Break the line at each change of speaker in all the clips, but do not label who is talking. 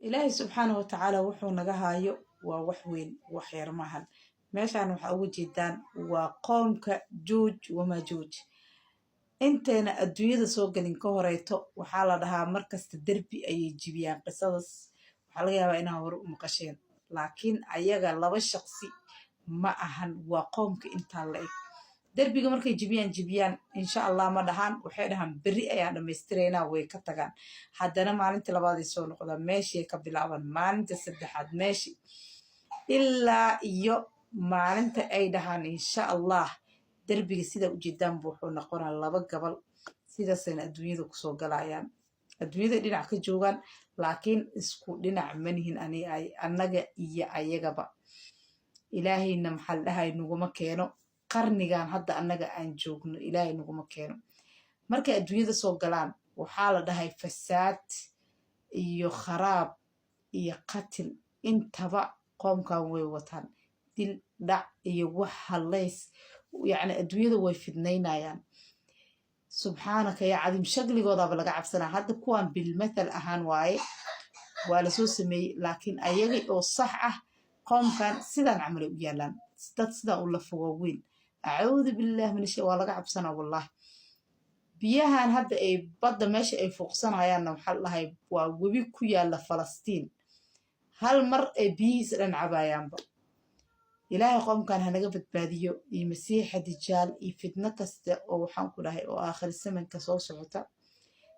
إلهي سبحانه وتعالى وحو نغهايو ووحوين وخير مهل meeshaan waxa ugu jeedaan waa qoomka Juuj wamajuuj inteena adduunyada soo galin ka horeyto waxaa la dhahaa markasta derbi ayay jibiyaan qisadaas waxaa laga yaabaa inaa hore u maqasheen laakiin ayaga laba shaqsi ma ahan waa qoomka intaa la eg derbiga markay jibiyaan insha Allah ma dhahaan waxay dhahaan beri ayaan dhameystireynaa way ka tagaan haddana maalinta labaad ay soo noqdaan meeshii ka bilaaban maalinta saddexaad meeshii ilaa iyo maalinta ay dhahaan insha Allah derbiga sida u jeedaan wuxuu noqonaa laba gabal sidaasayna adduunyada ku soo galayaan adduunyada dhinac ka joogaan laakiin isku dhinac manihin annaga iyo ayagaba ilaahayna maxal dhahay nuguma keeno qarnigan hadda annaga aan joogno ilaahay nuguma keeno markay adduunyada soo galaan waxaa la dhahay fasaad iyo kharaab iyo qatil intaba qoomkan way wataan dil dhac iyo wax halays يعني adduunyada way fidnaynayaan subxaanaka yaa cadiim shaqligoodaba laga cabsanaa hadda kuwan bil mathal ahaan waaye waa la soo sameeyey laakiin ayaga oo sax ah qoomkan sidaan camal u yaalaan dad sidaan u lafo weyn acuudu billaah min shay waa laga cabsanaa wallahi biyahan hadda ay badda meesha ay fuuqsanayaan waxa la dhahay waa webi ku yaala Falastiin hal mar ay biyihiisa dhan cabayaanba إلهي قوم كان هنقبت باديو مسيح دجال فتنة كست أو حنكو لهي أو آخر السمن كصوص عطا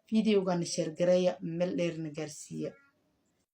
فيديو كان الشرقرية ملير نجارسية